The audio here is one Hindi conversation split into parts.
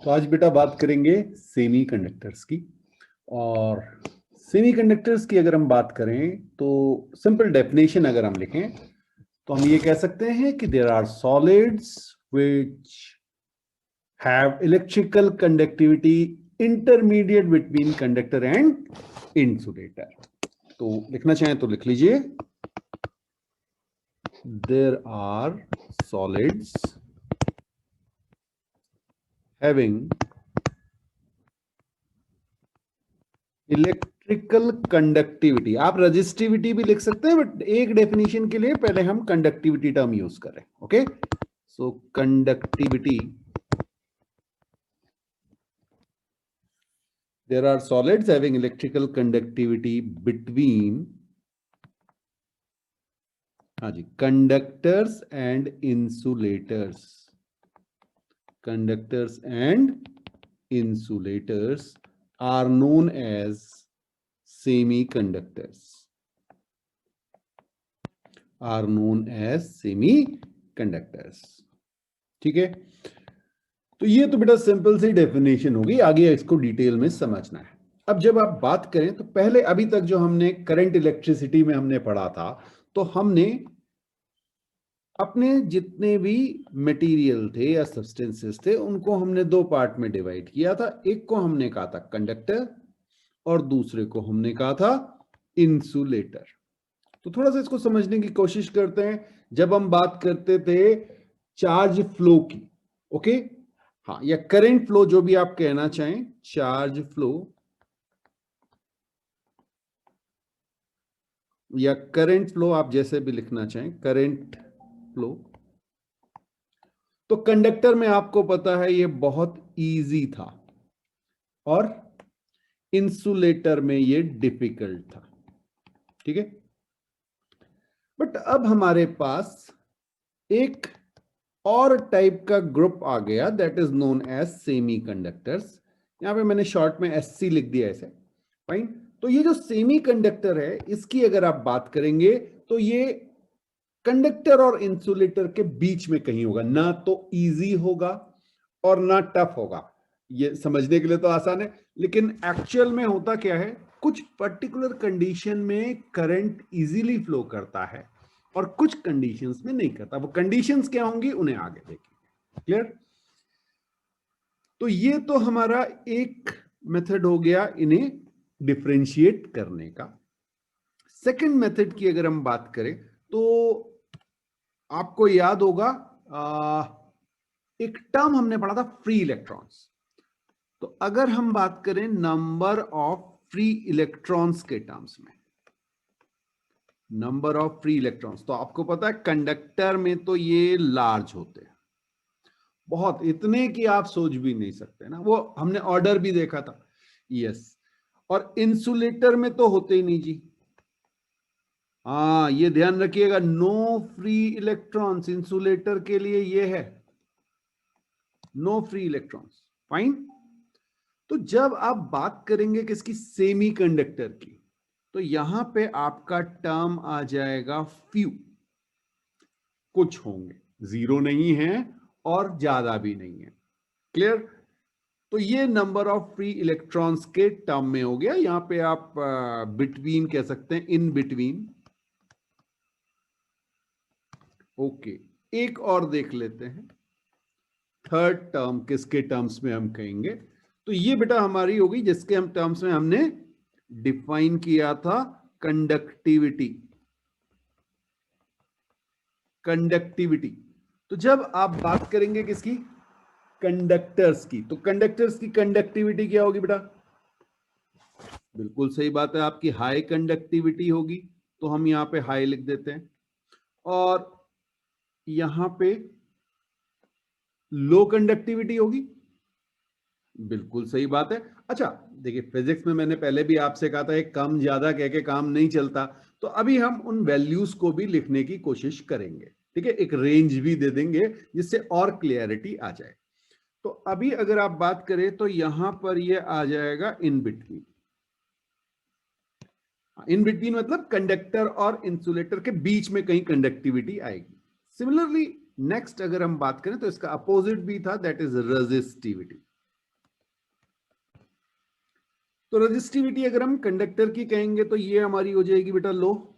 तो आज बेटा बात करेंगे सेमीकंडक्टर्स की। और सेमीकंडक्टर्स की अगर हम बात करें तो सिंपल डेफिनेशन अगर हम लिखें तो हम ये कह सकते हैं कि there are solids which have electrical conductivity intermediate between conductor and insulator. तो लिखना चाहें तो लिख लीजिए, there are solids having electrical conductivity. आप रजिस्टिविटी भी लिख सकते हैं, बट एक डेफिनेशन के लिए पहले हम कंडक्टिविटी टर्म यूज करें। Okay, so conductivity, there are solids having electrical conductivity between, हाँ जी, conductors and insulators. Conductors and insulators are known as semiconductors, are known as semiconductors। ठीक है, तो ये तो बेटा सिंपल सी डेफिनेशन होगी, आगे इसको डिटेल में समझना है। अब जब आप बात करें तो पहले अभी तक जो हमने करंट इलेक्ट्रिसिटी में हमने पढ़ा था, तो हमने अपने जितने भी मटेरियल थे या सब्सटेंसेस थे उनको हमने दो पार्ट में डिवाइड किया था। एक को हमने कहा था कंडक्टर और दूसरे को हमने कहा था इंसुलेटर। तो थोड़ा सा इसको समझने की कोशिश करते हैं। जब हम बात करते थे चार्ज फ्लो की, ओके, हाँ, या करंट फ्लो, जो भी आप कहना चाहें, चार्ज फ्लो या करंट फ्लो, आप जैसे भी लिखना चाहें, करंट फ्लो, तो कंडक्टर में आपको पता है ये बहुत इजी था और इंसुलेटर में ये डिफिकल्ट था। ठीक है, बट अब हमारे पास एक और टाइप का ग्रुप आ गया, that is known as semiconductors. यहां पे मैंने शॉर्ट में एससी लिख दिया ऐसे, फाइन। तो ये जो सेमीकंडक्टर है, इसकी अगर आप बात करेंगे तो ये कंडक्टर और इंसुलेटर के बीच में कहीं होगा, ना तो इजी होगा और ना टफ होगा। ये समझने के लिए तो आसान है, लेकिन एक्चुअल में होता क्या है, कुछ पर्टिकुलर कंडीशन में करंट इजीली फ्लो करता है और कुछ कंडीशंस में नहीं करता। वो कंडीशंस क्या होंगी उन्हें आगे देखेंगे। क्लियर? तो ये तो हमारा एक मेथड हो गया इन्हें डिफरेंशिएट करने का। सेकंड मेथड की अगर हम बात करें तो आपको याद होगा एक टर्म हमने पढ़ा था, फ्री इलेक्ट्रॉन्स। तो अगर हम बात करें नंबर ऑफ फ्री इलेक्ट्रॉन्स के टर्म्स में, नंबर ऑफ फ्री इलेक्ट्रॉन्स, तो आपको पता है कंडक्टर में तो ये लार्ज होते हैं, बहुत, इतने कि आप सोच भी नहीं सकते ना, वो हमने ऑर्डर भी देखा था। यस, और इंसुलेटर में तो होते ही नहीं जी। हाँ, ये ध्यान रखिएगा, नो फ्री इलेक्ट्रॉन्स, इंसुलेटर के लिए ये है नो फ्री इलेक्ट्रॉन्स। फाइन। तो जब आप बात करेंगे किसकी, सेमीकंडक्टर की, तो यहां पे आपका टर्म आ जाएगा फ्यू। कुछ होंगे, जीरो नहीं है और ज्यादा भी नहीं है। क्लियर? तो ये नंबर ऑफ फ्री इलेक्ट्रॉन्स के टर्म में हो गया। यहां पे आप बिटवीन कह सकते हैं, इन बिटवीन। ओके, एक और देख लेते हैं, थर्ड टर्म किसके टर्म्स में हम कहेंगे। तो ये बेटा हमारी होगी जिसके हम टर्म्स में हमने डिफाइन किया था, कंडक्टिविटी। कंडक्टिविटी, तो जब आप बात करेंगे किसकी, कंडक्टर्स की, तो कंडक्टर्स की कंडक्टिविटी क्या होगी बेटा? बिल्कुल सही बात है, आपकी हाई कंडक्टिविटी होगी। तो हम यहां पे हाई लिख देते हैं, और यहां पे लो कंडक्टिविटी होगी। बिल्कुल सही बात है। अच्छा देखिए, फिजिक्स में मैंने पहले भी आपसे कहा था, एक कम ज्यादा कह के काम नहीं चलता। तो अभी हम उन वैल्यूज को भी लिखने की कोशिश करेंगे। ठीक है, एक रेंज भी दे देंगे जिससे और क्लियरिटी आ जाए। तो अभी अगर आप बात करें तो यहां पर ये आ जाएगा इन बिटवीन। इन बिटवीन मतलब कंडक्टर और इंसुलेटर के बीच में कहीं कंडक्टिविटी आएगी। सिमिलरली नेक्स्ट अगर हम बात करें तो इसका अपोजिट भी था, दैट इज रेजिस्टिविटी। तो रजिस्टिविटी अगर हम कंडक्टर की कहेंगे तो ये हमारी हो जाएगी बेटा लो,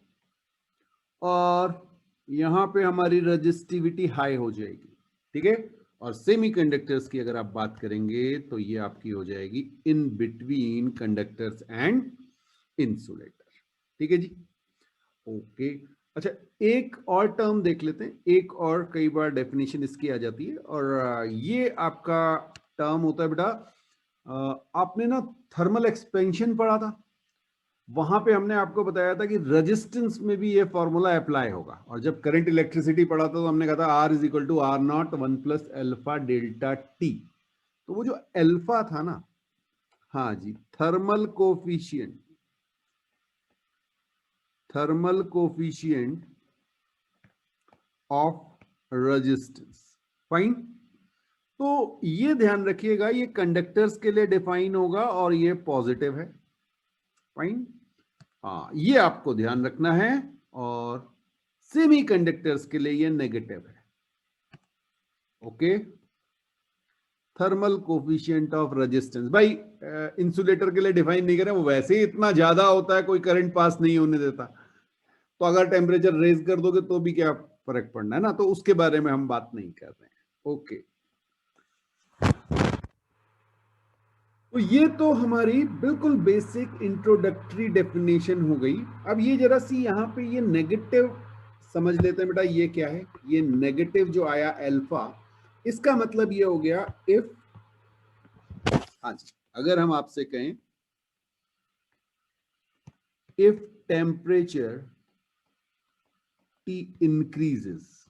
और यहां पे हमारी रजिस्टिविटी हाई हो जाएगी, ठीक है। और सेमीकंडक्टर्स की अगर आप बात करेंगे तो ये आपकी हो जाएगी in between conductors and insulator, ठीक है जी, ओके। अच्छा, एक और टर्म देख लेते हैं, एक और कई बार डेफिनेशन इसकी आ जाती है, और ये आपका टर्म होता है बेटा, आपने ना थर्मल एक्सपेंशन पढ़ा था, वहां पे हमने आपको बताया था कि रेजिस्टेंस में भी ये फॉर्मूला अप्लाई होगा, और जब करंट इलेक्ट्रिसिटी पढ़ा था तो हमने कहा था R is equal to R nought 1 plus alpha delta T. तो वो जो अल्फा था ना, हाँ जी, thermal coefficient of resistance, fine. तो ये ध्यान रखिएगा, ये कंडक्टर्स के लिए डिफाइन होगा और ये पॉजिटिव है, फाइन। हाँ, ये आपको ध्यान रखना है, और सेमीकंडक्टर्स के लिए ये नेगेटिव है, okay. Thermal coefficient of resistance भाई इंसुलेटर के लिए डिफाइन नहीं करें, वो वैसे ही इतना ज्यादा होता है, कोई करंट पास नहीं होने देता, तो अगर टेम्परेचर रेज कर दोगे तो भी क्या फर्क पड़ना है ना, तो उसके बारे में हम बात नहीं कर रहे हैं, ओके। तो ये तो हमारी बिल्कुल बेसिक इंट्रोडक्टरी डेफिनेशन हो गई। अब ये जरा सी यहाँ पे ये नेगेटिव समझ लेते हैं बेटा, ये क्या है, ये नेगेटिव जो आया अल्फा, इसका मतलब ये हो गया इफ, हाँ जी, अगर हम आपसे कहें इफ टेम्परेचर टी इंक्रीजेस,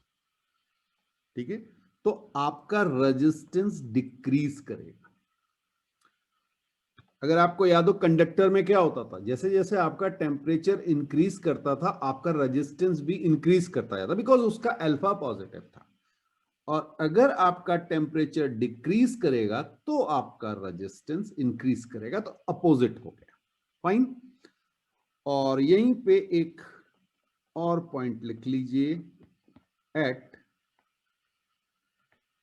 ठीक है, तो आपका रेजिस्टेंस डिक्रीज करेगा। अगर आपको याद हो कंडक्टर में क्या होता था, जैसे जैसे आपका टेम्परेचर इंक्रीज करता था आपका रेजिस्टेंस भी इंक्रीज करता जाता, बिकॉज उसका अल्फा पॉजिटिव था। और अगर आपका टेम्परेचर डिक्रीज करेगा तो आपका रेजिस्टेंस इंक्रीज करेगा, तो अपोजिट हो गया, फाइन। और यहीं पे एक और पॉइंट लिख लीजिए, एट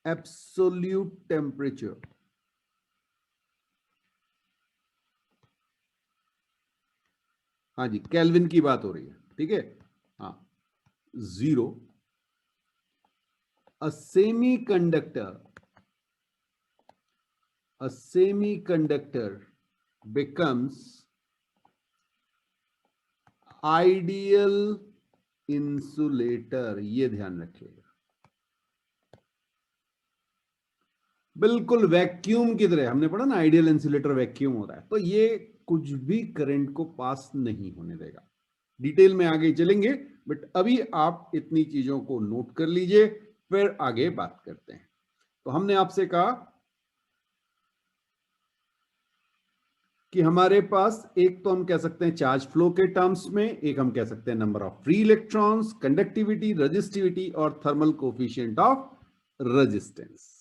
एब्सोल्यूट टेम्परेचर, हाँ जी, केल्विन की बात हो रही है, ठीक है, हाँ, 0, a semiconductor becomes ideal insulator, ये ध्यान रखिएगा, बिल्कुल वैक्यूम की तरह, हमने पढ़ा ना आइडियल इंसुलेटर वैक्यूम होता है, तो ये कुछ भी करंट को पास नहीं होने देगा। डिटेल में आगे चलेंगे, बट अभी आप इतनी चीजों को नोट कर लीजिए, फिर आगे बात करते हैं। तो हमने आपसे कहा कि हमारे पास एक तो हम कह सकते हैं चार्ज फ्लो के टर्म्स में, एक हम कह सकते हैं number of free electrons, conductivity, resistivity और थर्मल कोफिशिएंट ऑफ रेजिस्टेंस।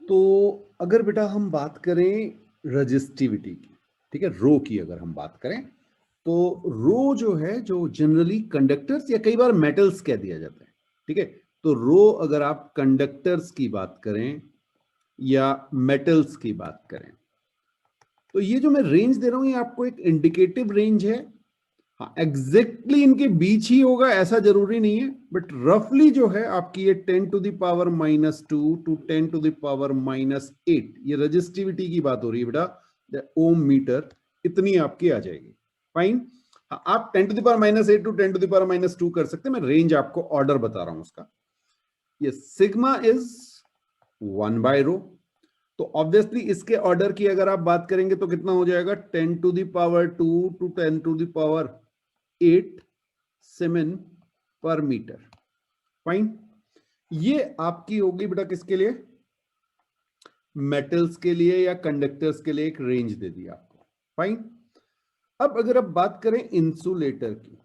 तो अगर बेटा हम बात करें रेजिस्टिविटी की, ठीक है, रो की अगर हम बात करें, तो रो जो है, जो जनरली कंडक्टर्स या कई बार मेटल्स कह दिया जाता है, ठीक है, तो रो अगर आप कंडक्टर्स की बात करें या मेटल्स की बात करें, तो ये जो मैं रेंज दे रहा हूं ये आपको एक इंडिकेटिव रेंज है। हाँ, एग्जैक्टली इनके बीच ही होगा ऐसा जरूरी नहीं है, बट रफली जो है आपकी ये 10 to the power -2 to 10 to the power -8, ये रजिस्टिविटी की बात हो रही है बेटा, ओम मीटर, इतनी आपकी आ जाएगी, फाइन। हाँ, आप 10 to the power -8 to 10 to the power -2 कर सकते हैं, मैं रेंज आपको ऑर्डर बता रहा हूं उसका। ये सिग्मा इज 1/ρ, तो ऑब्वियसली इसके ऑर्डर की अगर आप बात करेंगे तो कितना हो जाएगा, 10 to the power 2 to 10 to the power 8 siemens per metre, fine. ये आपकी होगी बेटा किसके लिए, मेटल्स के लिए या कंडक्टर्स के लिए एक रेंज दे दी आपको, फाइन। अब अगर आप बात करें इंसुलेटर की,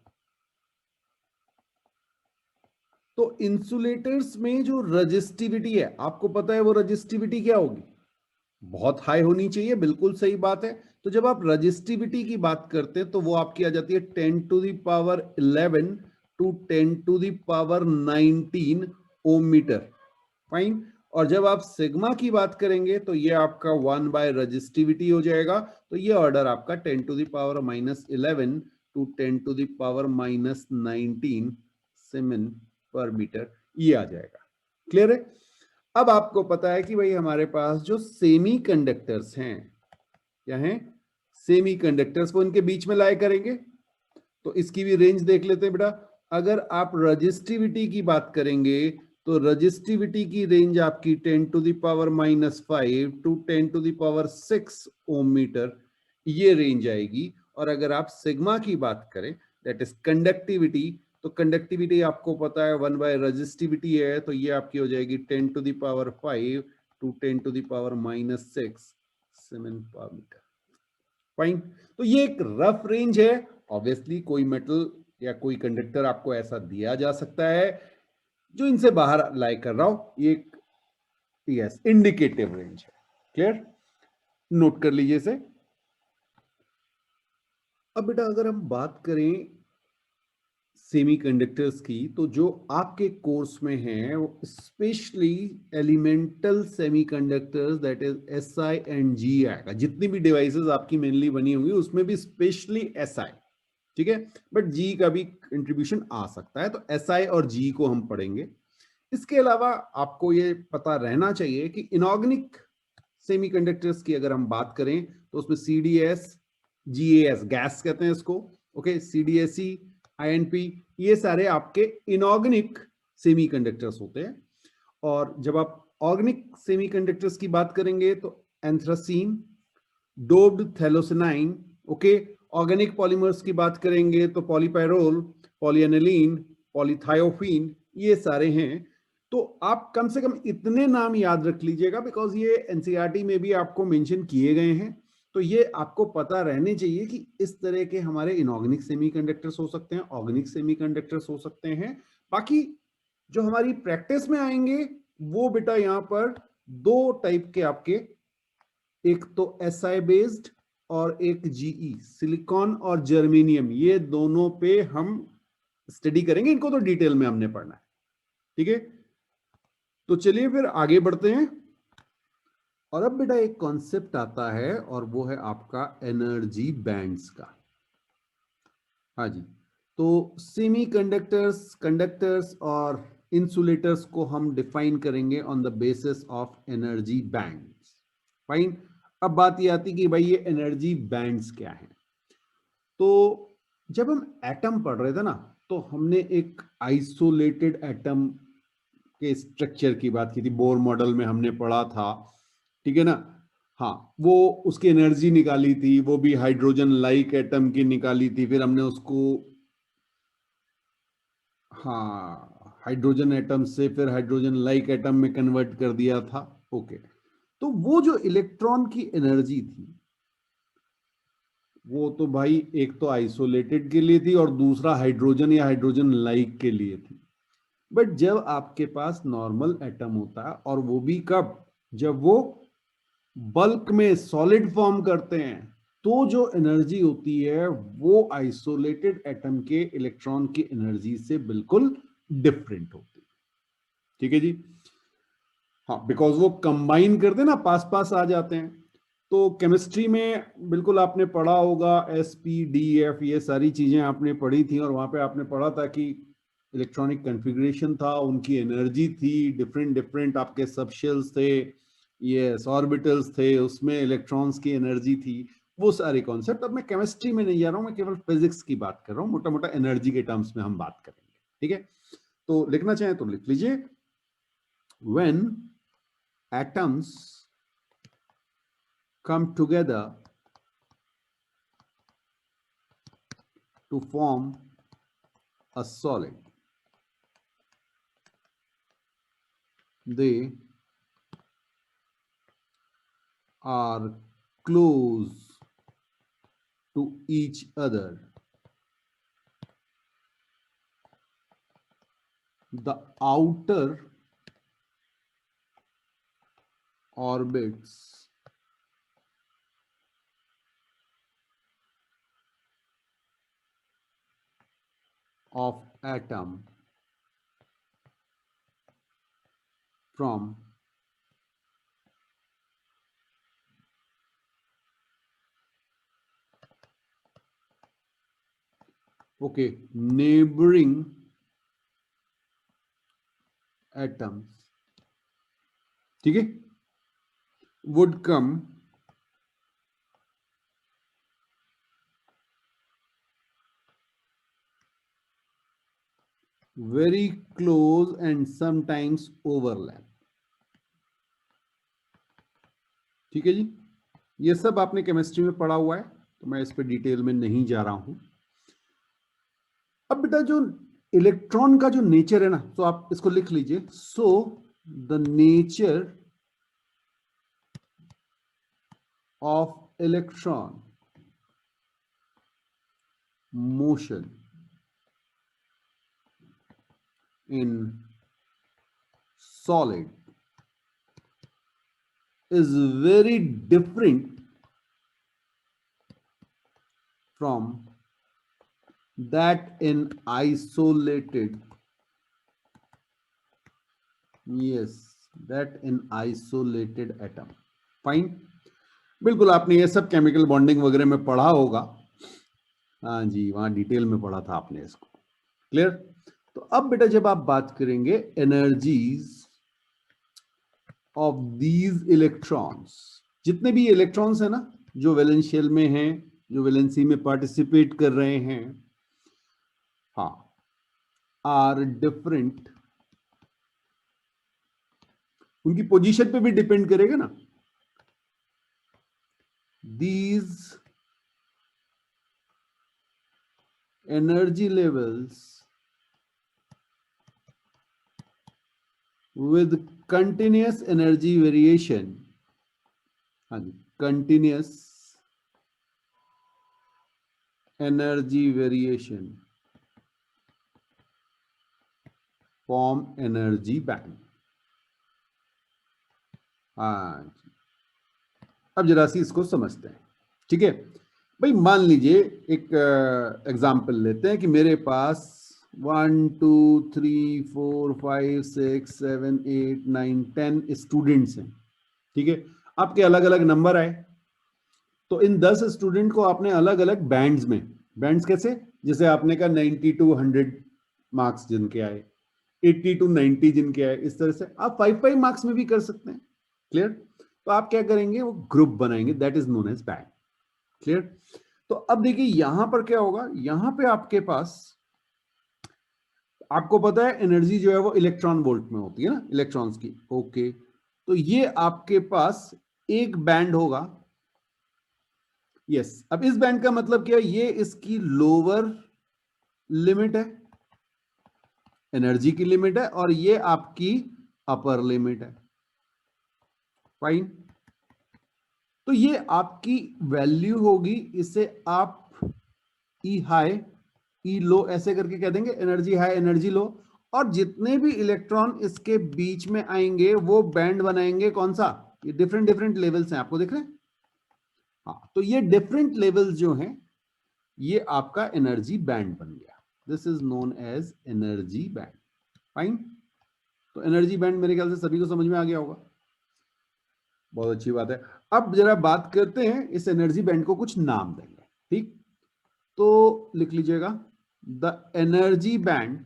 तो इंसुलेटर्स में जो रजिस्टिविटी है, आपको पता है वो रजिस्टिविटी क्या होगी, बहुत हाई होनी चाहिए, बिल्कुल सही बात है। तो जब आप रजिस्टिविटी की बात करते हैं तो वो आपकी आ जाती है 10 to the power 11 to 10 to the power 19 ohm metre, fine. और जब आप सिग्मा की बात करेंगे तो ये आपका 1 बाय रजिस्टिविटी हो जाएगा। तो ये ऑर्डर आपका 10 to the power -11 to 10 to the power -19 siemens per metre ये आ जाएगा। क्लियर है? अब आपको पता है कि भाई हमारे पास जो सेमी कंडक्टर्स हैं, क्या हैं? सेमी कंडक्टर्स, वो इनके बीच में लाए करेंगे। तो इसकी भी रेंज देख लेते हैं बेटा। अगर आप रजिस्टिविटी की बात करेंगे तो रजिस्टिविटी की रेंज आपकी 10 to the power -5 to 10 to the power 6 ohm metre ये रेंज आएगी। और अगर आप सिग्मा की बात करें, दैट इज कंडक्टिविटी, तो कंडक्टिविटी आपको पता है 1 बाय रजिस्टिविटी है, तो ये आपकी हो जाएगी 10 to the power 5 to 10 to the power -6 siemens per metre. Fine. तो ये एक रफ रेंज है। ऑब्वियसली कोई मेटल या कोई कंडक्टर आपको ऐसा दिया जा सकता है जो इनसे बाहर लाई कर रहा हो। ये एक यस इंडिकेटिव रेंज है। क्लियर? नोट कर लीजिए इसे। अब बेटा अगर हम बात करें सेमीकंडक्टर्स की, तो जो आपके कोर्स में है वो specially elemental semiconductors, that is SI and G आएगा। जितनी भी डिवाइसेस आपकी मेनली बनी होंगी उसमें भी स्पेशली एसआई, ठीक है, बट जी का भी कंट्रीब्यूशन आ सकता है। तो एसआई और जी को हम पढ़ेंगे। इसके अलावा आपको ये पता रहना चाहिए कि इनऑर्गेनिक सेमीकंडक्टर्स की अगर हम बात करें तो उसमें सीडीएस, जीएएस गैस कहते हैं इसको, ओके, सीडीएसई, आईएनपी, ये सारे आपके इनऑर्गेनिक सेमीकंडक्टर्स होते हैं। और जब आप ऑर्गेनिक सेमीकंडक्टर्स की बात करेंगे तो anthracene, doped phthalocyanine, okay. Organic polymers की बात करेंगे तो पॉलीपायरोल, पॉलीएनिलीन, पॉलीथायोफीन, ये सारे हैं। तो आप कम से कम इतने नाम याद रख लीजिएगा, बिकॉज ये एनसीईआरटी में भी आपको मेंशन किए गए हैं। तो ये आपको पता रहने चाहिए कि इस तरह के हमारे इनऑर्गेनिक सेमीकंडक्टर्स हो सकते हैं, ऑर्गेनिक सेमीकंडक्टर्स हो सकते हैं। बाकी जो हमारी प्रैक्टिस में आएंगे वो बेटा यहां पर दो टाइप के आपके, एक तो एसआई बेस्ड और एक जीई, सिलिकॉन और जर्मेनियम, ये दोनों पे हम स्टडी करेंगे। इनको तो डिटेल में हमने पढ़ना है, ठीक है। तो चलिए फिर आगे बढ़ते हैं। और अब बेटा एक कॉन्सेप्ट आता है और वो है आपका एनर्जी बैंड्स का। हाँ जी। तो सेमी कंडक्टर्स, कंडक्टर्स और इंसुलेटर्स को हम डिफाइन करेंगे on the basis of energy bands. Fine. अब बात ये आती कि भाई ये एनर्जी बैंड्स क्या है। तो जब हम एटम पढ़ रहे थे ना, तो हमने एक आइसोलेटेड एटम के स्ट्रक्चर की बात की थी। बोर मॉडल में हमने पढ़ा था, ठीक है ना। हाँ, वो उसकी एनर्जी निकाली थी, वो भी हाइड्रोजन लाइक एटम की निकाली थी। फिर हमने उसको, हाँ, हाइड्रोजन एटम से फिर हाइड्रोजन लाइक एटम में कन्वर्ट कर दिया था। ओके। तो वो जो इलेक्ट्रॉन की एनर्जी थी वो तो भाई एक तो आइसोलेटेड के लिए थी और दूसरा हाइड्रोजन या हाइड्रोजन लाइक के लिए थी। बट जब आपके पास नॉर्मल एटम होता है, और वो भी कब, जब वो बल्क में सॉलिड फॉर्म करते हैं, तो जो एनर्जी होती है वो आइसोलेटेड एटम के इलेक्ट्रॉन की एनर्जी से बिल्कुल डिफरेंट होती है, ठीक है जी। हाँ, बिकॉज वो कंबाइन करते ना, पास पास आ जाते हैं। तो केमिस्ट्री में बिल्कुल आपने पढ़ा होगा, एस पी डी एफ, ये सारी चीजें आपने पढ़ी थी। और वहां पे आपने पढ़ा था कि इलेक्ट्रॉनिक कन्फिग्रेशन था, उनकी एनर्जी थी, डिफरेंट डिफरेंट आपके सबशेल्स थे, ये ऑर्बिटल्स थे, उसमें इलेक्ट्रॉन्स की एनर्जी थी, वो सारे कॉन्सेप्ट। अब मैं केमिस्ट्री में नहीं जा रहा हूं, मैं केवल फिजिक्स की बात कर रहा हूं। मोटा मोटा एनर्जी के टर्म्स में हम बात करेंगे, ठीक है। तो लिखना चाहें तो लिख लीजिए, when atoms come together to form a solid, they are close to each other. The outer orbits of atom from okay, neighbouring atoms, ठीक है, would come very close and sometimes overlap। ठीक है जी, ये सब आपने केमिस्ट्री में पढ़ा हुआ है, तो मैं इस पे डिटेल में नहीं जा रहा हूं। अब बेटा जो इलेक्ट्रॉन का जो नेचर है ना, तो आप इसको लिख लीजिए। So the nature of electron motion in solid is very different from that in isolated, yes, that in isolated atom। Fine, बिल्कुल आपने ये सब केमिकल बॉन्डिंग वगैरह में पढ़ा होगा। हाँ जी, वहां डिटेल में पढ़ा था आपने इसको। क्लियर? तो अब बेटा जब आप बात करेंगे एनर्जीज ऑफ दीज इलेक्ट्रॉन्स, जितने भी इलेक्ट्रॉन्स है ना जो वैलेंस शेल में हैं, जो वैलेंसी में पार्टिसिपेट कर रहे हैं, हाँ, आर डिफरेंट, उनकी पोजीशन पे भी डिपेंड करेगा ना। These energy levels with continuous energy variation, हाँ जी, continuous energy variation form energy band. हाँ जी, अब जरा सी इसको समझते हैं। ठीक है भाई, मान लीजिए एक एग्जाम्पल लेते हैं कि मेरे पास 1 2 3 4 5 6 7 8 9 10 स्टूडेंट्स हैं। ठीक है, आपके अलग अलग नंबर आए, तो इन 10 स्टूडेंट को आपने अलग अलग बैंड्स में, बैंड्स कैसे, जैसे आपने कहा 90 to 100 मार्क्स जिनके आए, 80 to 90 जिनके आए, इस तरह से आप 5 मार्क्स में भी कर सकते हैं। क्लियर? तो आप क्या करेंगे, वो ग्रुप बनाएंगे, that is known as band. Clear? तो अब देखिए यहां पर क्या होगा, यहां पे आपके पास, आपको पता है एनर्जी जो है वो इलेक्ट्रॉन वोल्ट में होती है ना, इलेक्ट्रॉन्स की। ओके, तो ये आपके पास एक बैंड होगा। यस, अब इस बैंड का मतलब क्या है, ये इसकी लोअर लिमिट है, एनर्जी की लिमिट है, और ये आपकी अपर लिमिट है। फाइन, तो ये आपकी वैल्यू होगी, इसे आप ई हाई ई लो ऐसे करके कह देंगे, एनर्जी हाई एनर्जी लो। और जितने भी इलेक्ट्रॉन इसके बीच में आएंगे वो बैंड बनाएंगे, कौन सा, ये डिफरेंट डिफरेंट लेवल्स हैं, आपको दिख रहे हैं। हाँ, तो ये डिफरेंट लेवल्स जो हैं, ये आपका एनर्जी बैंड बन गया। This is known as energy band. Fine, तो एनर्जी बैंड मेरे ख्याल से सभी को समझ में आ गया होगा। बहुत अच्छी बात है। अब जरा बात करते हैं, इस एनर्जी बैंड को कुछ नाम देंगे। ठीक, तो लिख लीजिएगा, the energy band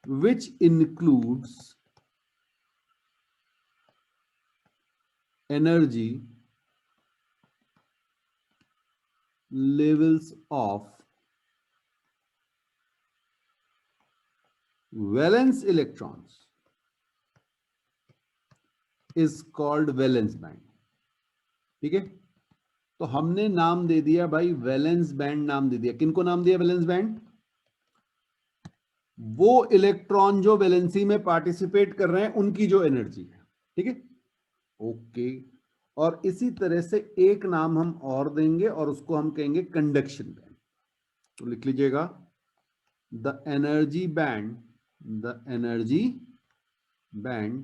which includes energy levels of valence electrons is called valence band। ठीक है, तो हमने नाम दे दिया भाई, वैलेंस बैंड नाम दे दिया। किनको नाम दिया वैलेंस बैंड? वो इलेक्ट्रॉन जो वैलेंसी में पार्टिसिपेट कर रहे हैं उनकी जो एनर्जी है। ठीक है, ओके, और इसी तरह से एक नाम हम और देंगे और उसको हम कहेंगे कंडक्शन बैंड। तो लिख लीजिएगा, the energy band, the energy band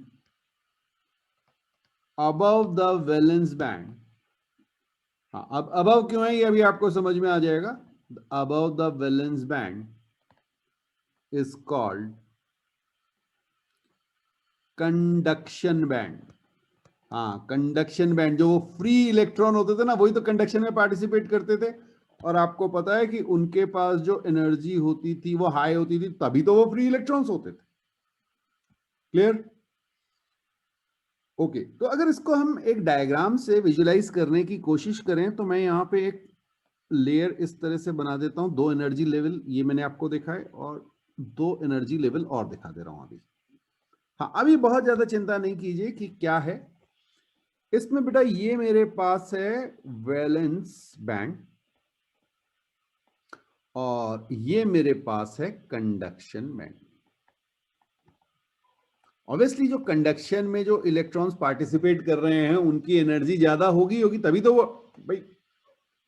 above the valence band. हाँ, अब अबव क्यों है ये अभी आपको समझ में आ जाएगा। Above the valence band is called conduction band. हाँ, कंडक्शन बैंड, जो वो फ्री इलेक्ट्रॉन होते थे ना, वही तो कंडक्शन में पार्टिसिपेट करते थे, और आपको पता है कि उनके पास जो एनर्जी होती थी वो हाई होती थी, तभी तो वो फ्री इलेक्ट्रॉन्स होते थे। क्लियर? ओके, तो अगर इसको हम एक डायग्राम से विजुलाइज करने की कोशिश करें तो मैं यहां पे एक लेयर इस तरह से बना देता हूं, 2 एनर्जी लेवल ये मैंने आपको दिखाए और 2 एनर्जी लेवल और दिखा दे रहा हूं अभी। हाँ, अभी बहुत ज्यादा चिंता नहीं कीजिए कि क्या है इसमें बेटा। ये मेरे पास है वैलेंस बैंड और ये मेरे पास है कंडक्शन बैंड। ऑब्वियसली जो कंडक्शन में जो इलेक्ट्रॉन्स पार्टिसिपेट कर रहे हैं उनकी एनर्जी ज्यादा होगी तभी तो वो, भाई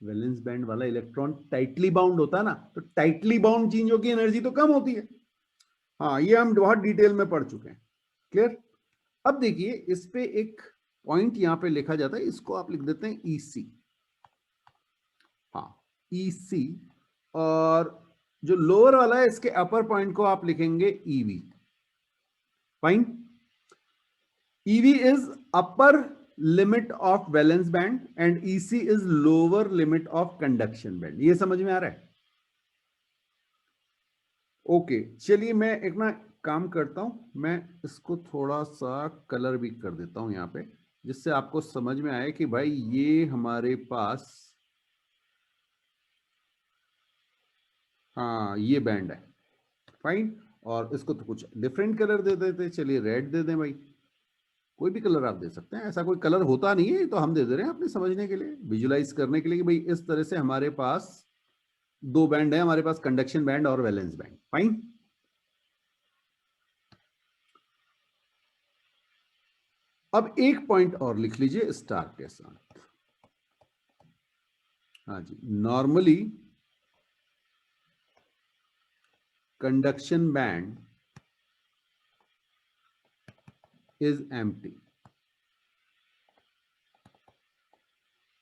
वैलेंस बैंड वाला इलेक्ट्रॉन टाइटली बाउंड होता है ना, तो टाइटली बाउंड चीजों की एनर्जी तो कम होती है। हाँ, ये हम बहुत डिटेल में पढ़ चुके हैं। क्लियर? अब देखिए इस पे एक पॉइंट यहां पे लिखा जाता है, इसको आप लिख देते हैं EC। हाँ, EC, और जो लोअर वाला है इसके अपर पॉइंट को आप लिखेंगे EV। Fine. EV is upper limit of valence band and EC is lower limit of conduction band। ये समझ में आ रहा है? ओके, चलिए मैं एक ना काम करता हूं, मैं इसको थोड़ा सा कलर भी कर देता हूं यहां पे, जिससे आपको समझ में आए कि भाई ये हमारे पास, हाँ ये बैंड है। फाइन, और इसको तो कुछ डिफरेंट कलर दे देते, चलिए रेड दे दें भाई, कोई भी कलर आप दे सकते हैं, ऐसा कोई कलर होता नहीं है, तो हम दे दे रहे हैं अपने समझने के लिए, विजुलाइज करने के लिए कि भाई इस तरह से हमारे पास 2 बैंड है, हमारे पास कंडक्शन बैंड और वैलेंस बैंड। फाइन, अब एक पॉइंट और लिख लीजिए स्टार के साथ। हाँ जी, normally conduction band is empty.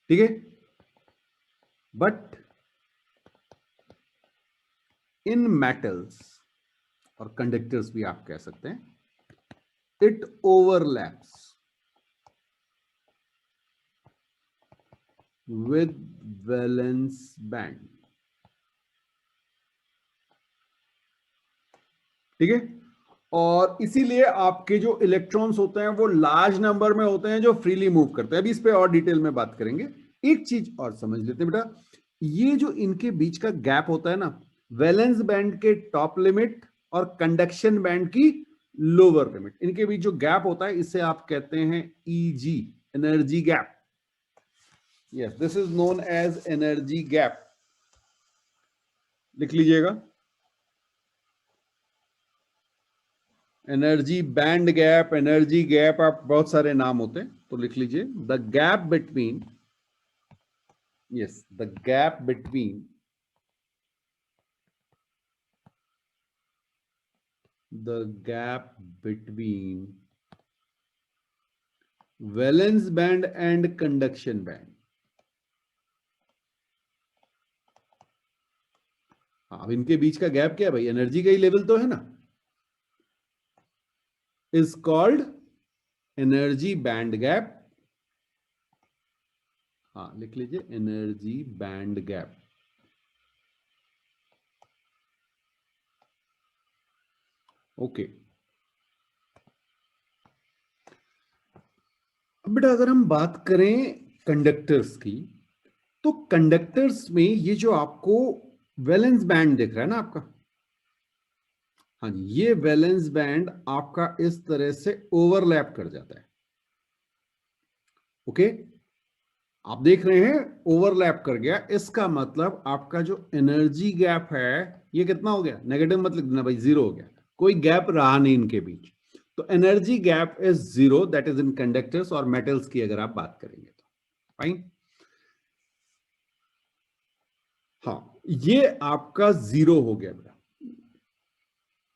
ठीक है, बट इन मेटल्स और कंडक्टर्स भी आप कह सकते हैं, it overlaps with valence band। ठीक है, और इसीलिए आपके जो इलेक्ट्रॉन्स होते हैं वो लार्ज नंबर में होते हैं जो फ्रीली मूव करते हैं। अभी इस पे और डिटेल में बात करेंगे। एक चीज और समझ लेते हैं बेटा, ये जो इनके बीच का गैप होता है ना, वैलेंस बैंड के टॉप लिमिट और कंडक्शन बैंड की लोअर लिमिट, इनके बीच जो गैप होता है इसे आप कहते हैं EG, energy gap. Yes, this is known as energy gap. लिख लीजिएगा, energy band gap, energy gap, आप बहुत सारे नाम होते हैं तो लिख लीजिए the gap between, yes, the gap between the gap between valence band and conduction band। अब इनके बीच का गैप क्या है भाई, एनर्जी का ही लेवल तो है ना, is called energy band gap. हाँ, लिख लीजिए एनर्जी बैंड गैप। ओके, अब बेटा अगर हम बात करें कंडक्टर्स की, तो कंडक्टर्स में ये जो आपको वैलेंस बैंड दिख रहा है ना आपका, हाँ जी, ये वैलेंस बैंड आपका इस तरह से ओवरलैप कर जाता है। ओके, आप देख रहे हैं ओवरलैप कर गया, इसका मतलब आपका जो एनर्जी गैप है ये कितना हो गया, नेगेटिव मत लिख देना भाई, 0 हो गया, कोई गैप रहा नहीं इनके बीच। तो energy gap is 0, that is in conductors और मेटल्स की अगर आप बात करेंगे तो। फाइन, हाँ, ये आपका 0 हो गया बेटा।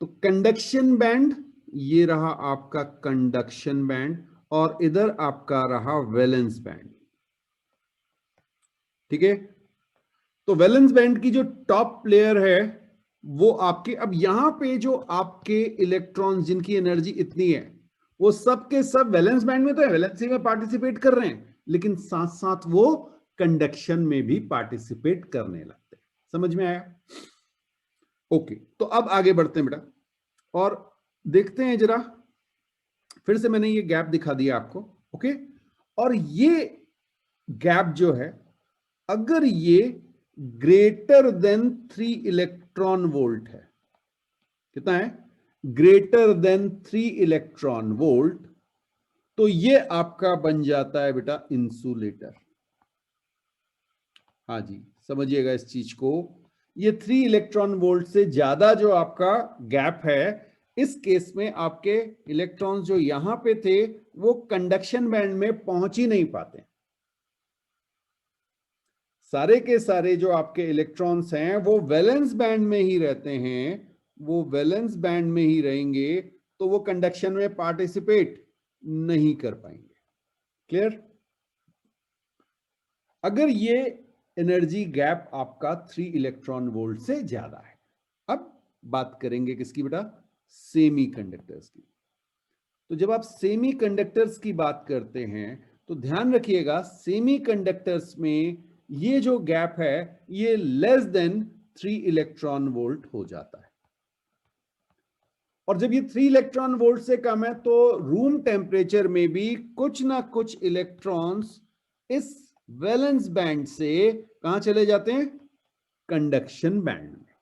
तो कंडक्शन बैंड, ये रहा आपका कंडक्शन बैंड, और इधर आपका रहा वैलेंस बैंड। ठीक है, तो वैलेंस बैंड की जो टॉप प्लेयर है वो आपके, अब यहां पे जो आपके इलेक्ट्रॉन्स जिनकी एनर्जी इतनी है वो सब के सब वैलेंस बैंड में तो है, वैलेंसी में पार्टिसिपेट कर रहे हैं, लेकिन साथ साथ वो कंडक्शन में भी पार्टिसिपेट करने लगते हैं। समझ में आया? ओके, तो अब आगे बढ़ते हैं बेटा और देखते हैं जरा, फिर से मैंने ये गैप दिखा दिया आपको। ओके, और ये गैप जो है, अगर ये ग्रेटर देन 3 इलेक्ट्रॉन वोल्ट है, कितना है? ग्रेटर देन 3 इलेक्ट्रॉन वोल्ट, तो ये आपका बन जाता है बेटा इंसुलेटर। हाँ जी, समझिएगा इस चीज को। ये 3 इलेक्ट्रॉन वोल्ट से ज्यादा जो आपका गैप है, इस केस में आपके इलेक्ट्रॉन्स जो यहां पे थे वो कंडक्शन बैंड में पहुंच ही नहीं पाते। सारे के सारे जो आपके इलेक्ट्रॉन्स हैं वो वैलेंस बैंड में ही रहते हैं, वो वैलेंस बैंड में ही रहेंगे, तो वो कंडक्शन में पार्टिसिपेट नहीं कर पाएंगे। क्लियर? अगर ये एनर्जी गैप आपका 3 इलेक्ट्रॉन वोल्ट से ज्यादा है। अब बात करेंगे किसकी बेटा? सेमीकंडक्टर्स की। तो जब आप सेमीकंडक्टर्स की बात करते हैं तो ध्यान रखिएगा, सेमीकंडक्टर्स में ये जो गैप है ये लेस देन 3 इलेक्ट्रॉन वोल्ट हो जाता है। और जब ये 3 इलेक्ट्रॉन वोल्ट से कम है तो रूम टेम्परेचर में भी कुछ ना कुछ इलेक्ट्रॉन्स इस वैलेंस बैंड से कहां चले जाते हैं? कंडक्शन बैंड में।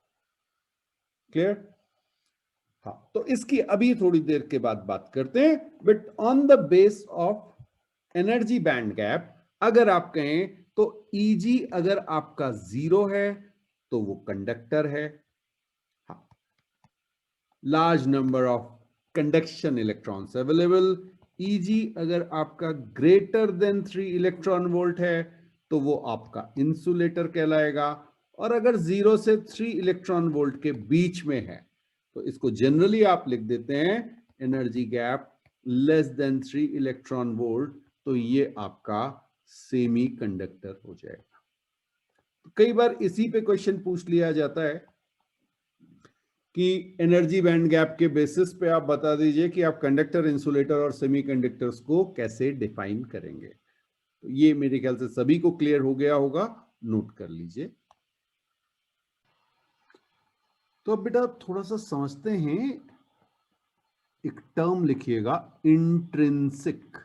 क्लियर? हाँ, तो इसकी अभी थोड़ी देर के बाद बात करते हैं। But on the base of energy band gap अगर आप कहें तो Eg अगर आपका 0 है तो वो कंडक्टर है। हाँ, large number of conduction electrons available. Eg अगर आपका ग्रेटर देन 3 इलेक्ट्रॉन वोल्ट है तो वो आपका इंसुलेटर कहलाएगा। और अगर 0 से 3 इलेक्ट्रॉन वोल्ट के बीच में है तो इसको जनरली आप लिख देते हैं energy gap less than 3 electron volt, तो ये आपका सेमी कंडक्टर हो जाएगा। कई बार इसी पे क्वेश्चन पूछ लिया जाता है कि एनर्जी बैंड गैप के बेसिस पे आप बता दीजिए कि आप कंडक्टर, इंसुलेटर और सेमीकंडक्टर्स को कैसे डिफाइन करेंगे। तो ये मेरे ख्याल से सभी को क्लियर हो गया होगा, नोट कर लीजिए। तो अब बेटा थोड़ा सा समझते हैं, एक टर्म लिखिएगा, इंट्रिंसिक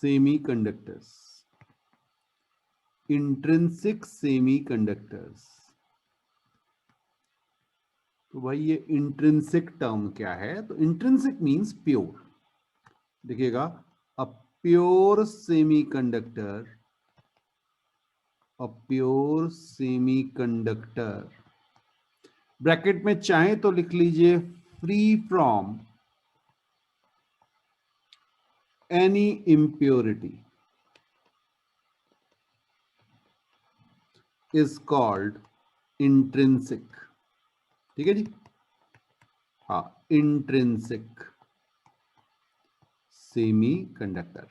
सेमीकंडक्टर्स। इंट्रिंसिक सेमीकंडक्टर्स, तो भाई ये इंट्रिंसिक टर्म क्या है? तो इंट्रिंसिक मींस प्योर। देखिएगा, a pure semiconductor, a pure semiconductor, bracket में चाहे तो लिख लीजिए free from any impurity is called intrinsic. ठीक है जी? हाँ, इंट्रिंसिक सेमीकंडक्टर।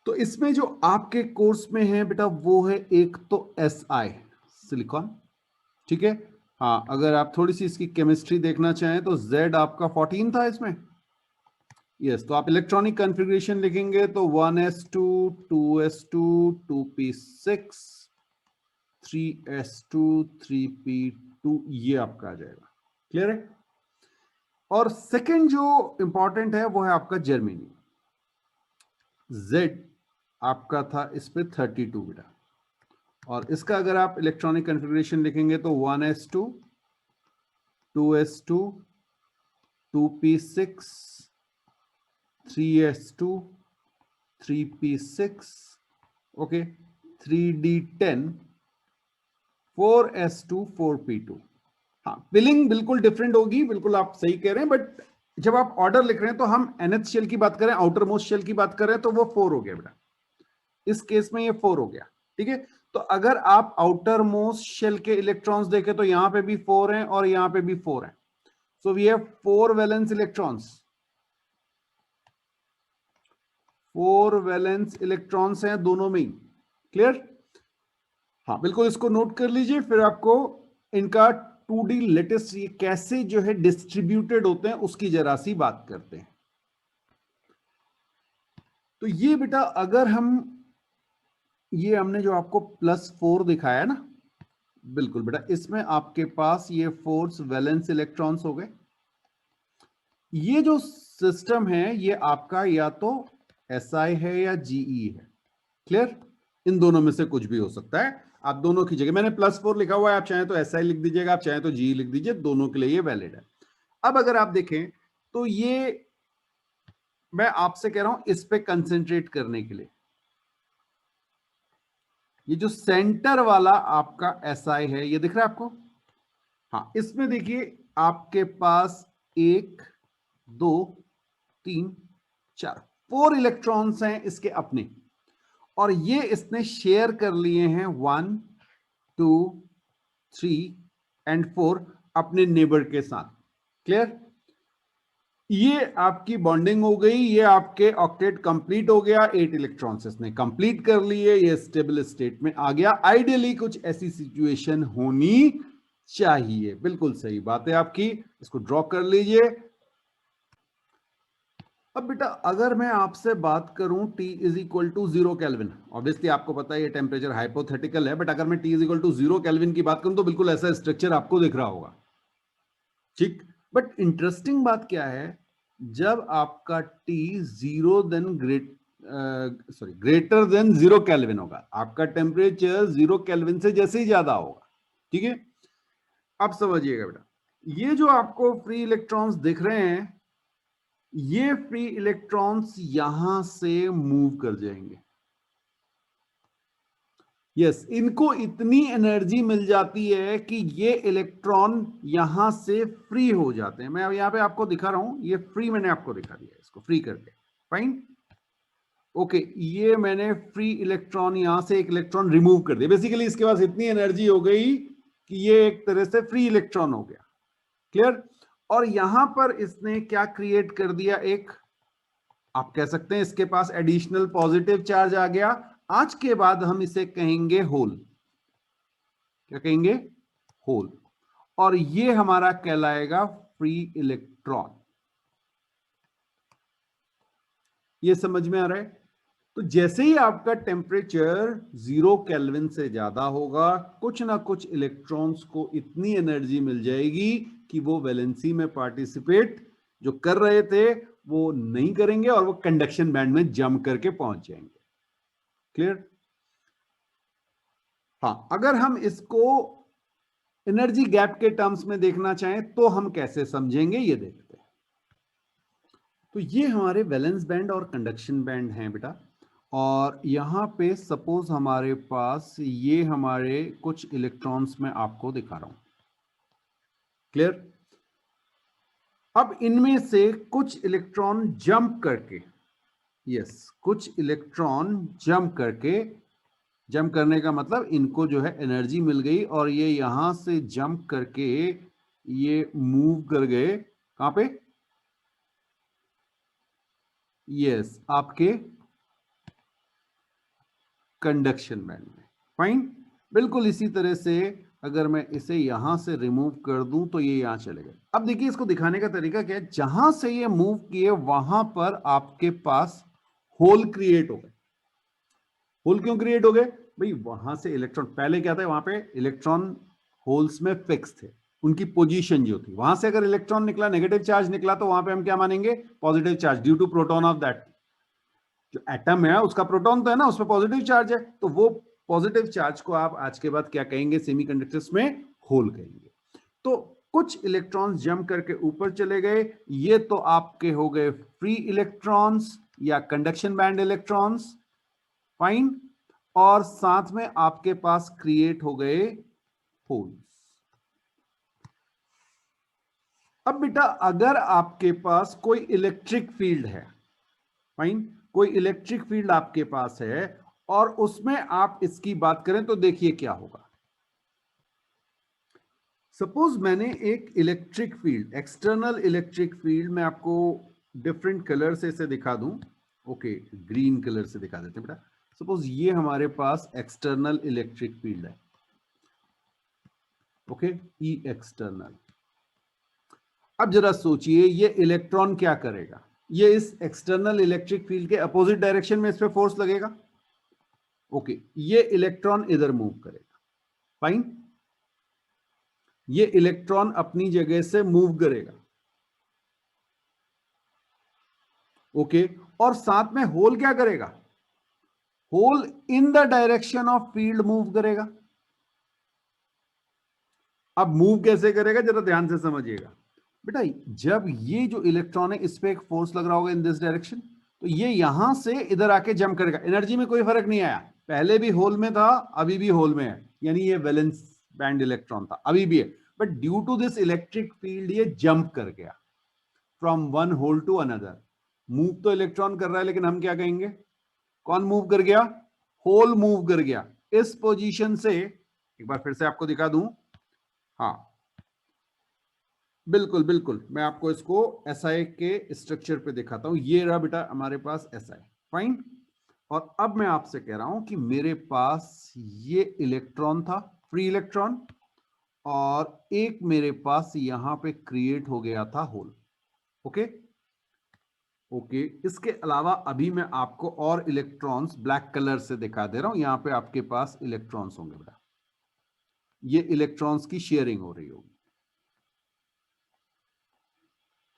तो इसमें जो आपके कोर्स में है बेटा वो है एक तो Si सिलिकॉन। ठीक है? हाँ, अगर आप थोड़ी सी इसकी केमिस्ट्री देखना चाहें तो Z आपका 14 था इसमें। यस, तो आप इलेक्ट्रॉनिक कॉन्फ़िगरेशन लिखेंगे तो 1s2 2s2 2p6 3s2 3p2 ये आपका आ जाएगा। क्लियर है? और सेकंड जो इंपॉर्टेंट है वो है आपका जर्मेनियम। Z आपका था इस पे 32 बेटा, और इसका अगर आप इलेक्ट्रॉनिक कॉन्फ़िगरेशन लिखेंगे तो 1s2 2s2 2p6 3s2 3p6 okay 3d10 4s2 4p2। हाँ, पिलिंग बिल्कुल डिफरेंट होगी, बिल्कुल आप सही कह रहे हैं, बट जब आप ऑर्डर लिख रहे हैं तो हम nth शेल की बात करें, आउटर मोस्ट शेल की बात करें तो वो 4 हो गया बेटा। इस केस में ये 4 हो गया। ठीक है? तो अगर आप आउटर मोस्ट शेल के इलेक्ट्रॉन्स देखें तो यहां पे भी 4 हैं और यहां पे भी 4 हैं। So we have 4 valence electrons, 4 valence electrons हैं दोनों में ही। क्लियर? हाँ, बिल्कुल इसको नोट कर लीजिए, फिर आपको इनका 2D लेटेस्ट ये कैसे जो है डिस्ट्रीब्यूटेड होते हैं उसकी जरा सी बात करते हैं। तो ये बेटा अगर हम, ये हमने जो आपको +4 दिखाया ना, बिल्कुल बेटा, इसमें आपके पास ये फोर्स वैलेंस इलेक्ट्रॉन्स हो गए। ये जो सिस्टम है ये आपका या तो SI है या GE है। क्लियर? इन दोनों में से कुछ भी हो सकता है, आप दोनों की जगह, मैंने +4 लिखा हुआ है, आप चाहें तो SI लिख दीजिएगा, आप चाहें तो GE लिख दीजिए, दोनों के लिए ये वैलिड है। अब अगर आप देखें तो ये मैं आपसे कह रहा हूं इस पे कंसेंट्रेट करने के लिए, ये जो सेंटर वाला आपका SI है, ये दिख रहा है आपको? हाँ, इसमें देखिए आपके पास 1 2 3 4 4 इलेक्ट्रॉन्स हैं इसके अपने, और ये इसने शेयर कर लिए हैं 1 2 3 एंड 4 अपने नेबर के साथ। क्लियर? ये आपकी बॉन्डिंग हो गई, ये आपके ऑक्टेट कंप्लीट हो गया, 8 इलेक्ट्रॉन्स इसने कंप्लीट कर लिए, ये स्टेबल स्टेट में आ गया। आइडियली कुछ ऐसी सिचुएशन होनी चाहिए, बिल्कुल सही बात है आपकी, इसको ड्रॉ कर लीजिए। अब बेटा अगर मैं आपसे बात करूं T is equal to 0 kelvin, obviously आपको पता है ये टेम्परेचर हाइपोथेटिकल है, बट अगर मैं T is equal to 0 kelvin की बात करूं तो बिल्कुल ऐसा स्ट्रक्चर आपको दिख रहा होगा। ठीक, बट इंटरेस्टिंग बात क्या है, जब आपका T ग्रेटर देन 0 केल्विन होगा, आपका टेम्परेचर 0 केल्विन से जैसे ही ज्यादा होगा। ठीक है, अब समझिएगा बेटा, ये जो आपको फ्री इलेक्ट्रॉन्स दिख रहे हैं, ये फ्री इलेक्ट्रॉन्स यहां से मूव कर जाएंगे। यस, इनको इतनी एनर्जी मिल जाती है कि ये इलेक्ट्रॉन यहां से फ्री हो जाते हैं। मैं अब यहां पे आपको दिखा रहा हूं, ये फ्री मैंने आपको दिखा दिया, इसको फ्री करके। फाइन, ओके, ये मैंने फ्री इलेक्ट्रॉन, यहां से एक इलेक्ट्रॉन रिमूव कर दिया। बेसिकली इसके पास इतनी एनर्जी हो गई कि ये एक तरह से फ्री इलेक्ट्रॉन हो गया। क्लियर? और यहां पर इसने क्या क्रिएट कर दिया, एक, आप कह सकते हैं इसके पास एडिशनल पॉजिटिव चार्ज आ गया। आज के बाद हम इसे कहेंगे होल। क्या कहेंगे? होल। और ये हमारा कहलाएगा फ्री इलेक्ट्रॉन। ये समझ में आ रहा है? तो जैसे ही आपका टेम्परेचर 0 केल्विन से ज्यादा होगा, कुछ ना कुछ इलेक्ट्रॉन्स को इतनी एनर्जी मिल जाएगी कि वो वैलेंसी में पार्टिसिपेट जो कर रहे थे वो नहीं करेंगे, और वो कंडक्शन बैंड में जम करके पहुंच जाएंगे। क्लियर? हाँ, अगर हम इसको एनर्जी गैप के टर्म्स में देखना चाहें तो हम कैसे समझेंगे, ये देखते हैं। तो ये हमारे वैलेंस बैंड और कंडक्शन बैंड हैं बेटा, और यहां पे सपोज हमारे पास ये हमारे कुछ इलेक्ट्रॉन्स में आपको दिखा रहा हूं। क्लियर? अब इनमें से कुछ इलेक्ट्रॉन जंप करके, यस, कुछ इलेक्ट्रॉन जंप करने का मतलब इनको जो है एनर्जी मिल गई, और ये यहां से जंप करके ये मूव कर गए कहां पे? यस, आपके कंडक्शन बैंड में। फाइन, बिल्कुल इसी तरह से अगर मैं इसे यहां से रिमूव कर दूं तो ये यहां चले गए। अब देखिए इसको दिखाने का तरीका क्या है, जहां से ये मूव किए वहां पर आपके पास होल क्रिएट हो गए। होल क्यों क्रिएट हो गए भाई? वहां से इलेक्ट्रॉन, पहले क्या था, वहां पे इलेक्ट्रॉन होल्स में फिक्स थे, उनकी पोजीशन जो थी, वहां से अगर इलेक्ट्रॉन निकला, नेगेटिव चार्ज निकला, तो वहां पे हम क्या मानेंगे? Positive charge, due to proton of that. जो एटम है उसका प्रोटॉन तो है ना, उसमें पॉजिटिव चार्ज है, तो वो पॉजिटिव चार्ज को आप आज के बाद क्या कहेंगे सेमीकंडक्टर्स में? होल कहेंगे। तो कुछ इलेक्ट्रॉन्स जंप करके ऊपर चले गए, ये तो आपके हो गए फ्री इलेक्ट्रॉन्स या कंडक्शन बैंड इलेक्ट्रॉन्स। फाइन, और साथ में आपके पास क्रिएट हो गए होल्स। अब बेटा अगर आपके पास कोई इलेक्ट्रिक फील्ड है, फाइन, कोई इलेक्ट्रिक फील्ड आपके पास है, और उसमें आप इसकी बात करें तो देखिए क्या होगा। सपोज मैंने एक electric field, external electric field, मैं आपको डिफरेंट कलर से इसे दिखा दूं। ओके, ग्रीन कलर से दिखा देते हैं बेटा। सपोज ये हमारे पास एक्सटर्नल इलेक्ट्रिक फील्ड है। ओके, ई एक्सटर्नल। अब जरा सोचिए ये इलेक्ट्रॉन क्या करेगा? ये इस एक्सटर्नल इलेक्ट्रिक फील्ड के अपोजिट डायरेक्शन में इस पे फोर्स लगेगा। ओके, ये इलेक्ट्रॉन इधर मूव करेगा, फाइन। ये इलेक्ट्रॉन अपनी जगह से मूव करेगा, ओके। और साथ में होल क्या करेगा? Hole in the direction of field move करेगा। अब मूव कैसे करेगा जरा ध्यान से समझिएगा बेटा। जब ये जो इलेक्ट्रॉन है इस पे एक फोर्स लग रहा होगा इन दिस डायरेक्शन, तो ये यहां से इधर आके जंप करेगा। एनर्जी में कोई फर्क नहीं आया, पहले भी होल में था, अभी भी होल में है, यानी ये वैलेंस बैंड इलेक्ट्रॉन था, अभी भी है। But due to this electric field ये जंप कर गया from one hole to another. Move तो इलेक्ट्रॉन कर रहा है, लेकिन हम क्या कहेंगे? कौन मूव कर गया? होल मूव कर गया इस पोजीशन से। एक बार फिर से आपको दिखा दूं, हाँ बिल्कुल बिल्कुल, मैं आपको इसको एसआई के स्ट्रक्चर पे दिखाता हूं। ये रहा बेटा हमारे पास एसआई, फाइन। और अब मैं आपसे कह रहा हूं कि मेरे पास ये इलेक्ट्रॉन था, फ्री इलेक्ट्रॉन, और एक मेरे पास यहां पे क्रिएट हो गया था होल, ओके ओके। इसके अलावा अभी मैं आपको और इलेक्ट्रॉन्स ब्लैक कलर से दिखा दे रहा हूं। यहां पे आपके पास इलेक्ट्रॉन्स होंगे बेटा, ये इलेक्ट्रॉन्स की शेयरिंग हो रही होगी,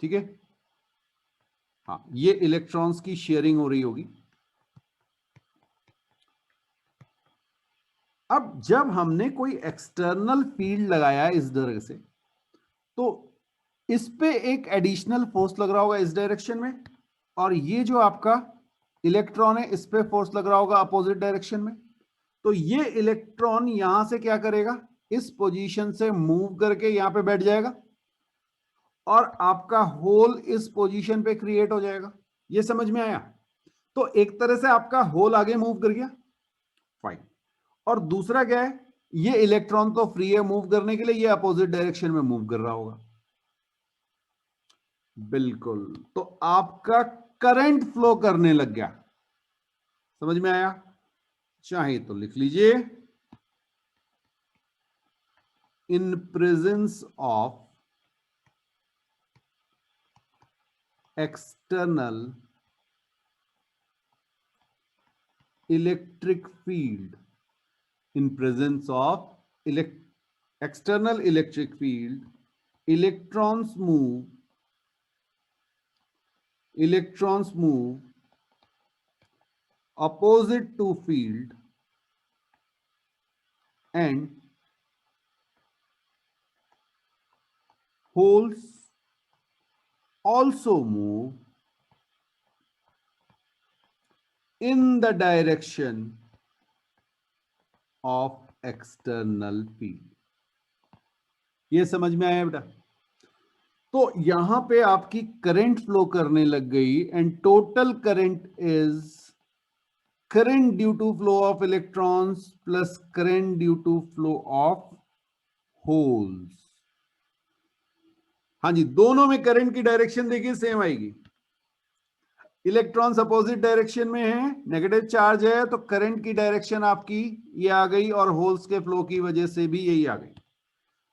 ठीक है। हाँ, ये इलेक्ट्रॉन्स की शेयरिंग हो रही होगी। अब जब हमने कोई एक्सटर्नल फील्ड लगाया इस तरह से, तो इस पे एक एडिशनल फोर्स लग रहा होगा इस डायरेक्शन में, और ये जो आपका इलेक्ट्रॉन है इस पे फोर्स लग रहा होगा अपोजिट डायरेक्शन में। तो ये इलेक्ट्रॉन यहां से क्या करेगा? इस पोजीशन से मूव करके यहां पे बैठ जाएगा, और आपका होल इस पोजीशन पे क्रिएट हो जाएगा। ये समझ में आया? तो एक तरह से आपका होल आगे मूव कर गया, फाइन। और दूसरा क्या है? ये इलेक्ट्रॉन तो फ्री है मूव करने के लिए, ये अपोजिट डायरेक्शन में मूव कर रहा होगा, बिल्कुल। तो आपका करंट फ्लो करने लग गया। समझ में आया? चाहे तो लिख लीजिए, in presence of external electric field, in presence of external electric field, electrons move opposite to field, and holes also move in the direction of external field. ये समझ में आया बेटा? तो यहां पे आपकी करंट फ्लो करने लग गई, and total current is current due to flow of electrons plus current due to flow of holes। हाँ जी, दोनों में करंट की डायरेक्शन देखिए सेम आएगी। इलेक्ट्रॉन्स अपोजिट डायरेक्शन में है, नेगेटिव चार्ज है, तो करंट की डायरेक्शन आपकी ये आ गई, और होल्स के फ्लो की वजह से भी यही आ गई।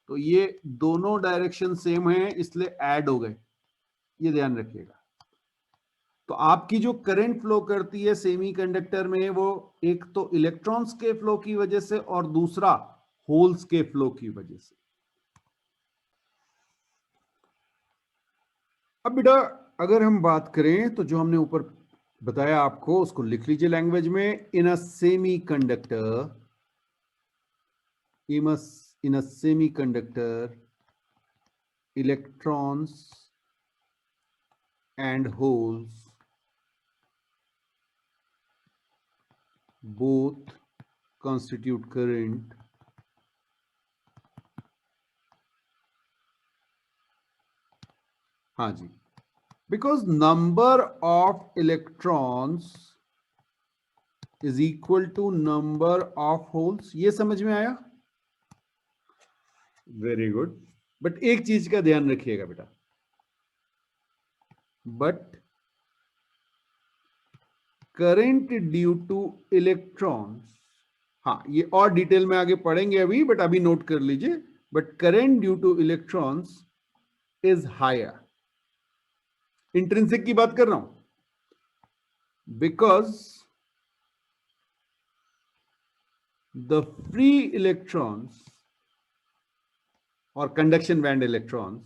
तो ये दोनों डायरेक्शन सेम है, इसलिए ऐड हो गए, ये ध्यान रखिएगा। तो आपकी जो करंट फ्लो करती है सेमीकंडक्टर में, वो एक तो इलेक्ट्रॉन्स के फ्लो की वजह से, और दूसरा होल्स के फ्लो की वजह से। अब बेटा अगर हम बात करें, तो जो हमने ऊपर बताया आपको उसको लिख लीजिए लैंग्वेज में। In a semiconductor, in a semiconductor, electrons and holes both constitute current हाँ जी, because number of electrons is equal to number of holes। ये समझ में आया? Very good. बट एक चीज का ध्यान रखिएगा बेटा, but current due to electrons, हाँ ये और डिटेल में आगे पढ़ेंगे अभी, बट अभी नोट कर लीजिए, but current due to electrons is higher intrinsic की बात कर रहा हूं, because the free electrons or conduction band electrons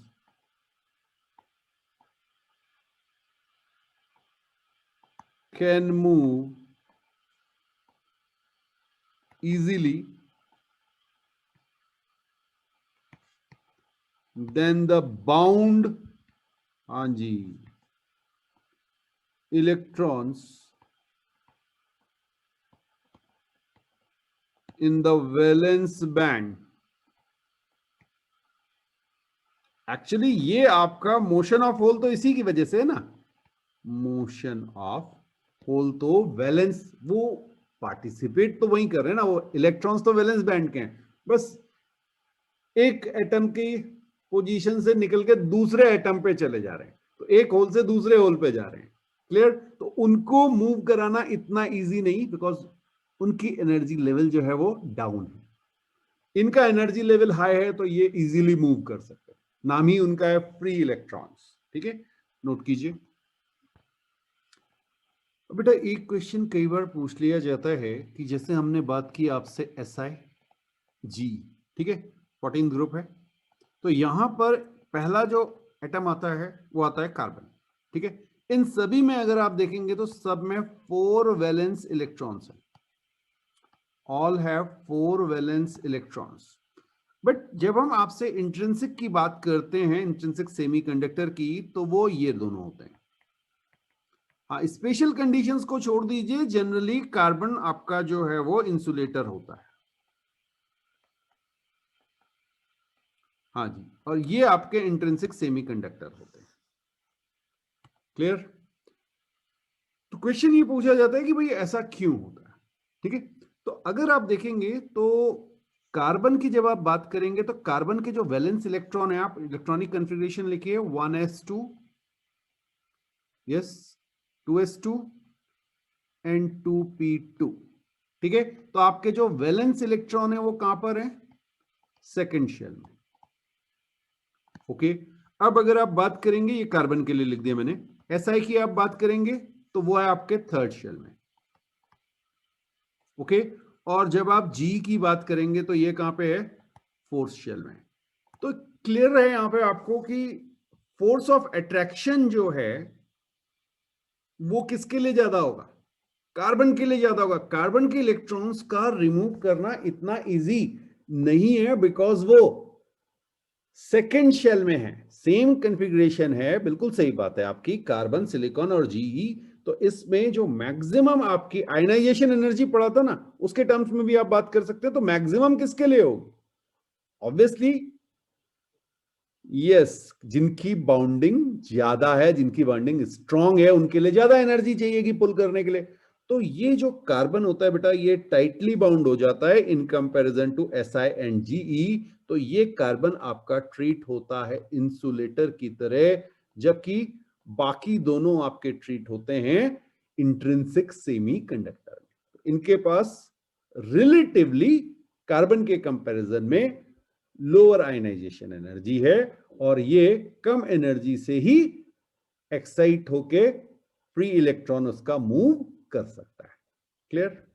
can move easily than the bound electrons in the valence band. Actually ये आपका मोशन ऑफ होल तो इसी की वजह से है ना, मोशन ऑफ होल तो वैलेंस, वो पार्टिसिपेट तो वही कर रहे हैं ना, वो इलेक्ट्रॉन्स तो वैलेंस बैंड के हैं, बस एक एटम की पोजीशन से निकल के दूसरे एटम पे चले जा रहे हैं, तो एक होल से दूसरे होल पे जा रहे हैं। क्लियर? तो उनको मूव कराना इतना इजी नहीं, बिकॉज उनकी एनर्जी लेवल जो है वो डाउन है। इनका एनर्जी लेवल हाई है, तो ये इजीली मूव कर सकते हैं। नाम ही उनका है फ्री इलेक्ट्रॉन्स। ठीक है, नोट कीजिए। बेटा एक क्वेश्चन कई बार पूछ लिया जाता है कि जैसे हमने बात की आपसे SiG, ठीक है, 14 ग्रुप है, तो यहां पर पहला जो एटम आता है वो आता है कार्बन। ठीक है, इन सभी में अगर आप देखेंगे तो सब में 4 वैलेंस इलेक्ट्रॉन्स हैं, all have 4 valence electrons. But जब हम आपसे इंट्रिंसिक की बात करते हैं, इंट्रिंसिक सेमीकंडक्टर की, तो वो ये दोनों होते हैं। हाँ, स्पेशल कंडीशंस को छोड़ दीजिए, जनरली कार्बन आपका जो है वो इंसुलेटर होता है। हाँ जी, और ये आपके इंट्रिंसिक सेमीकंडक्टर होते हैं। क्लियर? तो क्वेश्चन ये पूछा जाता है कि भाई ऐसा क्यों होता है। ठीक है, तो अगर आप देखेंगे तो कार्बन की जब आप बात करेंगे तो कार्बन के जो वैलेंस इलेक्ट्रॉन है, आप इलेक्ट्रॉनिक कन्फिग्रेशन लिखिए 1s2, yes, 2s2 and 2p2। ठीक है, तो आपके जो वैलेंस इलेक्ट्रॉन है वो कहां पर है? सेकेंड शेल में। ओके, अब अगर आप बात करेंगे, ये कार्बन के लिए लिख दिया मैंने, SI की आप बात करेंगे तो वो है आपके थर्ड शेल में। ओके, और जब आप G की बात करेंगे तो ये कहां पे है? फोर्थ शेल में। तो क्लियर है यहां पे आपको कि फोर्स ऑफ अट्रैक्शन जो है वो किसके लिए ज्यादा होगा? कार्बन के लिए ज्यादा होगा। कार्बन के इलेक्ट्रॉन्स का रिमूव करना इतना इजी नहीं है, बिकॉज वो सेकेंड शेल में है, सेम कॉन्फ़िगरेशन है। बिल्कुल सही बात है आपकी, कार्बन, सिलिकॉन और जीई। तो इसमें जो मैक्सिमम आपकी आयनाइजेशन एनर्जी पड़ा था ना, उसके टर्म्स में भी आप बात कर सकते हैं। तो मैक्सिमम किसके लिए होगी? ऑब्वियसली यस, जिनकी बाउंडिंग ज्यादा है, जिनकी बाउंडिंग स्ट्रांग है, उनके लिए ज्यादा एनर्जी चाहिएगी पुल करने के लिए। तो ये जो कार्बन होता है बेटा, ये टाइटली बाउंड हो जाता है in comparison to Si and Ge। तो ये कार्बन आपका ट्रीट होता है इंसुलेटर की तरह, जबकि बाकी दोनों आपके ट्रीट होते हैं इंट्रिंसिक सेमीकंडक्टर। इनके पास रिलेटिवली कार्बन के कंपैरिजन में लोअर आयनाइजेशन एनर्जी है, और ये कम एनर्जी से ही एक्साइट होके फ्री इलेक्ट्रॉन उसका मूव कर सकता है। क्लियर?